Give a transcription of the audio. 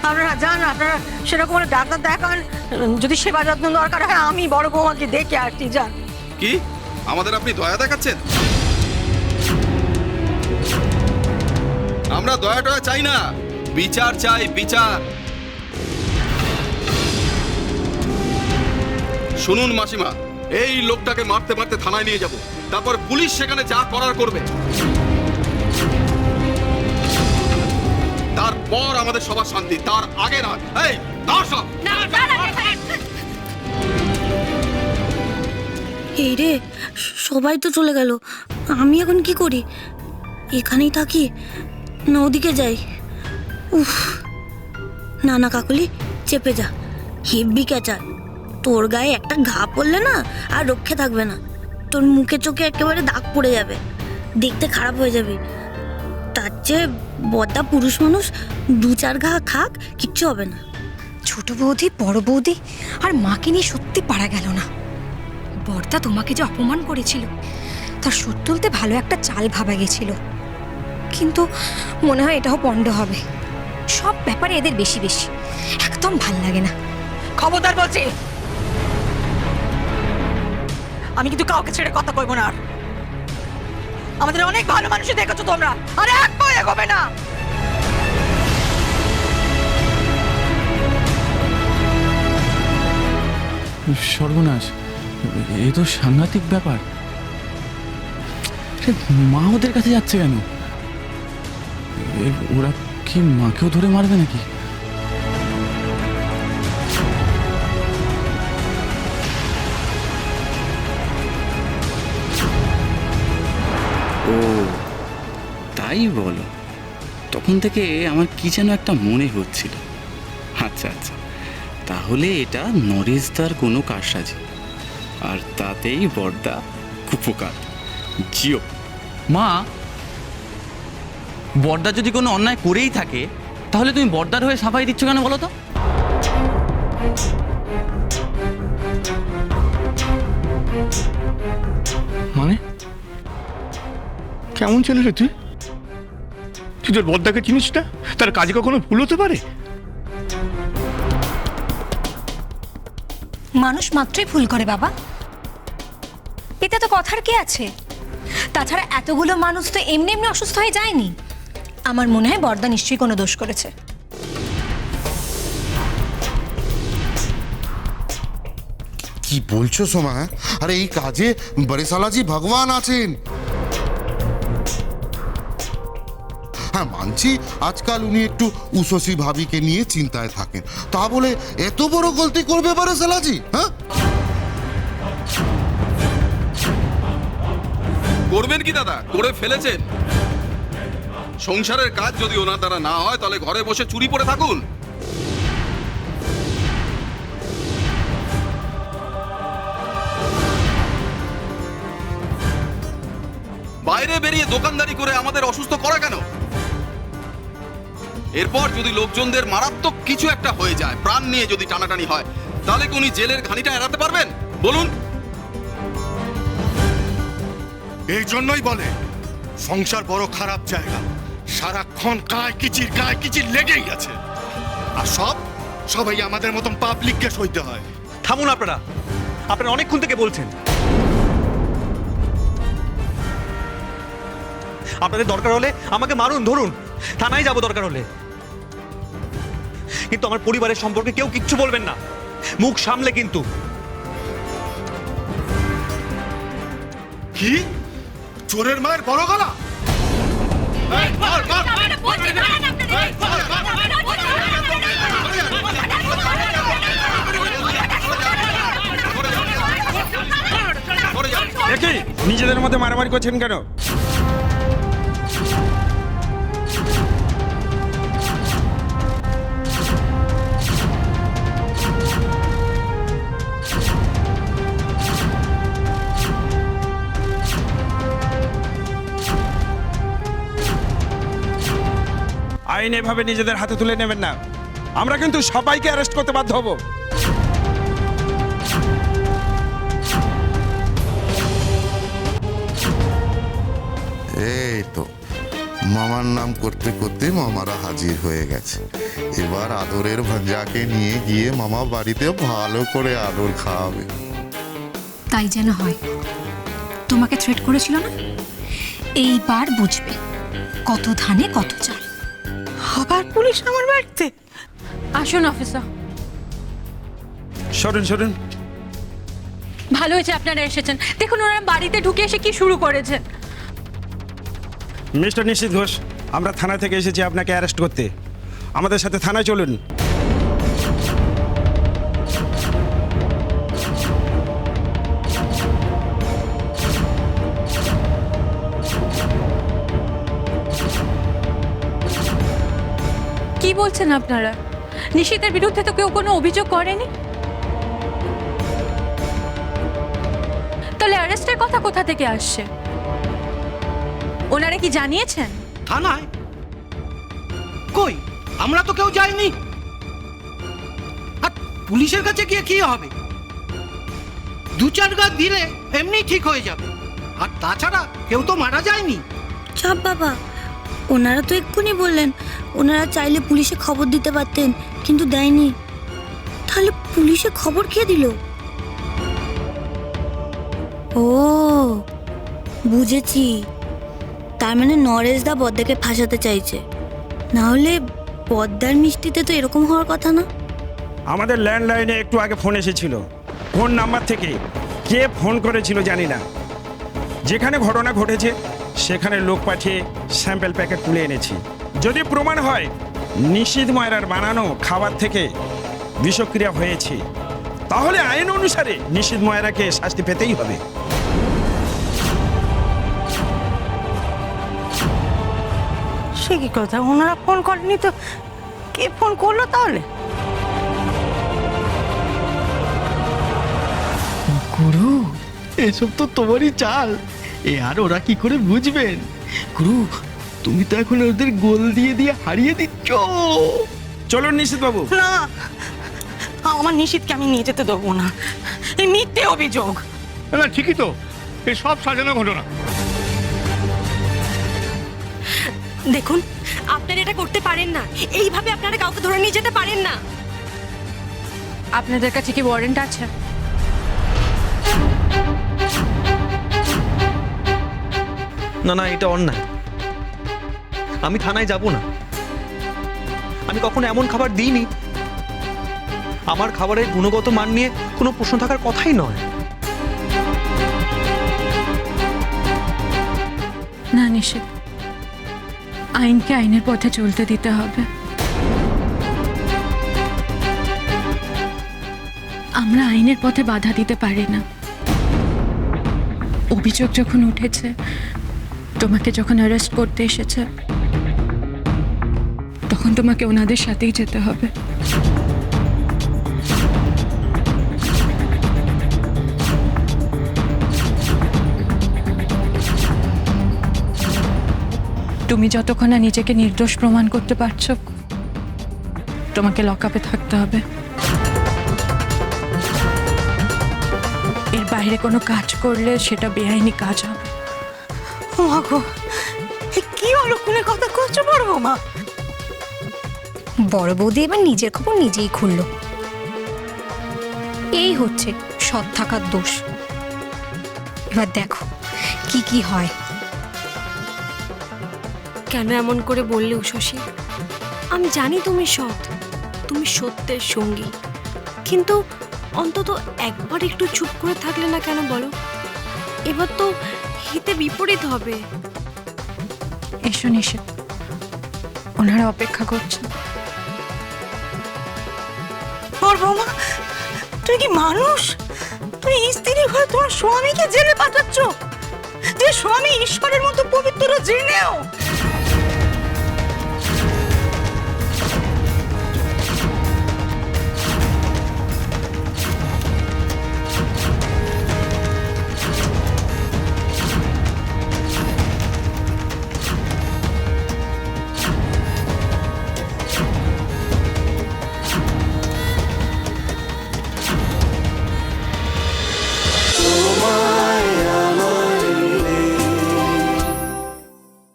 আপনারা যান, আপনারা সেরকম হলে ডাক্তার দেখান, যদি সেবা যত্ন দরকার হয় আমি বড় বৌমাকে দেখে আসছি। যান। কি আমাদের আপনি দয়া দেখাচ্ছেন? আমরা দয়া টয়া চাই না, বিচার চাই, বিচার। শুনুন মাসিমা, এই লোকটাকে মারতে মারতে থানায় নিয়ে যাব, তারপর পুলিশ সেখানে যা করার করবে, তারপর আমাদের সবার শান্তি। তার আগে না। এই সব এই রে, সবাই তো চলে গেল, আমি এখন কি করি? এখানেই থাকি না ওদিকে যাই? উফ, না না কাকলি, চেপে যা, হেব্বি ক্যাচার। তোর গায়ে একটা ঘা পড়লে না আর রক্ষে থাকবে না, তোর মুখে চোখে একেবারে দাগ পড়ে যাবে, দেখতে খারাপ হয়ে যাবে। তার চেয়ে বদ্দা পুরুষ মানুষ 2-4 ঘা খাক, কিচ্ছু হবে না। ছোট বৌদি, বড় বৌদি আর মাকে নিয়ে সত্যি পারা গেল না। বর্দা তোমাকে যে অপমান করেছিল তার শোধ তুলতে ভালো একটা চাল ভাবা গেছিল, কিন্তু মনে হয় এটাও পণ্ড হবে। সব ব্যাপারে এদের বেশি বেশি, একদম ভাল লাগে না। খবরদার বলছি, আমি কিন্তু কাউকে ছেড়ে কথা কইবো না। আর আমাদের অনেক ভালো মানুষই দেখেছো তোমরা, আর এক পাও এগোবে না। সর্বনাশ, এ তো সাংঘাতিক ব্যাপার। মা ওদের কাছে যাচ্ছে কেন? ওরা কি মাকেও ধরে মারবে নাকি? ও তাই বলো, তখন থেকে আমার কি যেন একটা মনে হচ্ছিল। আচ্ছা আচ্ছা, তাহলে এটা নরেশদার কোনো কারসাজি, আর তাতেই বর্দা কুপকার। জিও মা, বর্দা যদি কোনো অন্যায় করেই থাকে তাহলে তুমি বর্দার হয়ে সাফাই দিচ্ছ কেন বলো তো? মানে কেমন ছেলে রে তুই? তুই তোর বদ্দাকে চিনিস না? তার কাজে কখনো ভুল হতে পারে? মানুষ মাত্রই ভুল করে বাবা, এতে তো কথার কি আছে? তাছাড়া এতগুলো মানুষ তো এমনি এমনি অসুস্থ হয়ে যায়নি। আমার মনে হয় বর্দা নিশ্চয়ই কোনো দোষ করেছে। কি বলছো সোমা? আরে এই কাজে বরিশালাজি ভগবান আছেন। হ্যাঁ মানছি, আজকাল উনি একটু উশসী ভাবিকে নিয়ে চিন্তায় থাকেন, তা বলে এত বড় গলতি করবে বরিশালাজি? হ্যাঁ, করবেন কি দাদা, করে ফেলেছেন। সংসারের কাজ যদি ওনার দ্বারা না হয় তাহলে ঘরে বসে চুরি পড়ে থাকুন। বাইরে বেরিয়ে দোকানদারি করে আমাদের অসুস্থ করা কেন? এরপর যদি লোকজনদের মারাত্মক কিছু একটা হয়ে যায়, প্রাণ নিয়ে যদি টানাটানি হয়, তাহলে কি উনি জেলের ঘানিটা এড়াতে পারবেন বলুন? এই জন্যই বলে সংসার বড় খারাপ জায়গা, সারাক্ষণ কায় কিচির লেগেই আছে, আর সবাই আমাদের মতন পাবলিককে সইতে হয়। থামুন আপনারা, আপনারা অনেকক্ষণ থেকে বলছেন। আপনাদের দরকার হলে আমাকে মারুন, ধরুন, থানায় যাব দরকার হলে, কিন্তু আমার পরিবারের সম্পর্কে কেউ কিচ্ছু বলবেন না, মুখ সামলে। কিন্তু কি চোরের মায়ের বড় গলা? দেখি নিজেদের মধ্যে মারামারি করছেন কেন? আইন এভাবে নিজেদের হাতে তুলে নেবেন না, আমরা কিন্তু সবাইকে অ্যারেস্ট করতে বাধ্য হব। এই তো মামার নাম করতে করতে মামারা হাজির হয়ে গেছে। এবার আদরের ভাঞ্জাকে নিয়ে গিয়ে মামা বাড়িতে ভালো করে আদর খাওয়াবে। তাই যেন হয়। তোমাকে থ্রেট করেছিল না, এইবার বুঝবে কত ধানে কত চাল। আবার পুলিশ আমার বাড়িতে? আসুন অফিসার। সরুন সরুন। ভালো হয়েছে আপনারা এসেছেন। দেখুন ওরা বাড়িতে ঢুকে এসে কি শুরু করেছেন। মিস্টার নিশীথ ঘোষ, আমরা থানা থেকে এসেছি আপনাকে অ্যারেস্ট করতে। আমাদের সাথে থানায় চলুন। কি বলছেন আপনারা? নিশীথের বিরুদ্ধে তো কেউ কোনো অভিযোগ করেনি, তাহলে অ্যারেস্টের কথা কোথা থেকে আসছে? ওনারা কি জানিয়েছেন? থানায় কই, আমরা তো কেউ যাইনি। আর পুলিশের কাছে গিয়ে কি হবে? 2-4 গাছ দিলে এমনি ঠিক হয়ে যাবে। আর তাছাড়া কেউ তো মারা যায়নি। চাপ বাবা, ওনারা তো এক্ষুনি বললেন ওনারা চাইলে পুলিশে খবর দিতে পারতেন, কিন্তু দেয়নি। তাহলে পুলিশে খবর কে দিল? ও বুঝেছি, তার মানে নরেশদা বদ্দাকে ফাঁসাতে চাইছে। না হলে বদ্দার মিষ্টিতে তো এরকম হওয়ার কথা না। আমাদের ল্যান্ডলাইনে একটু আগে ফোন এসেছিল। কোন নাম্বার থেকে কে ফোন করেছিল জানি না। যেখানে ঘটনা ঘটেছে সেখানে লোক পাঠিয়ে স্যাম্পল প্যাকেট তুলে এনেছি। যদি প্রমাণ হয় নিশীথ ময়রার বানানো খাবার থেকে বিষক্রিয়া হয়েছে, তাহলে আইন অনুসারে নিশীথ ময়রাকে শাস্তি পেতেই হবে। সে কি কথা? ওনারা ফোন করেনি তো কে ফোন করলো তাহলে? গুরু, এসব তো তোমারই চাল। এ আর ওরা কি করে বুঝবেন? গুরু, তুমি তো এখন ওদের গোল দিয়ে দিয়ে হারিয়ে দিচ্ছ। চলুন নিশীথ বাবু। না, আমার নিশীথকে আমি নিয়ে যেতে দেবো না। এই মিথ্যে অভিযোগ। না ঠিকই তো, এই সব সাজানো ঘটনা। দেখুন, আপনারা এটা করতে পারেন না। এইভাবে আপনারা কাউকে ধরে নিয়ে যেতে পারেন না। আপনাদের কাছে কি ওয়ারেন্ট আছে? না না, এটা অন্যায়। আমি থানায় যাব না। আমি কখনো এমন খাবার দিইনি। আমার খাবারের গুণগত মান নিয়ে কোনো প্রশ্ন থাকার কথাই নয়। না নিশীথ, আইনকে আইনের পথে চলতে দিতে হবে। আমরা আইনের পথে বাধা দিতে পারি না। অভিযোগ যখন উঠেছে, তোমাকে যখন অ্যারেস্ট করতে এসেছে, তখন তোমাকে ওনাদের সাথেই যেতে হবে। তুমি যতক্ষণ না নিজেকে নির্দোষ প্রমাণ করতে পারছো, তোমাকে লকআপে থাকতে হবে। এর বাইরে কোনো কাজ করলে সেটা বেআইনি কাজ হবে। মা গো, এ কি অলক্ষণের কথা করছো বড় বৌমা? বড় বৌদি এবার নিজের খবর নিজেই খুলল। এই হচ্ছে সৎ থাকার দোষ। এবার দেখো কি কি হয়। কেন এমন করে বললে উষসী? আমি জানি তুমি সৎ, তুমি সত্যের সঙ্গী, কিন্তু অন্তত একবার একটু চুপ করে থাকলে না কেন বলো? এবার তো হিতে বিপরীত হবে। এসো নিশীথ, ওনারা অপেক্ষা করছেন। বড় বৌমা, তুই কি মানুষ? তুই স্ত্রী হয়ে তোমার স্বামীকে জেলে পাঠাচ্ছ? যে স্বামী ঈশ্বরের মতো পবিত্র জেনেও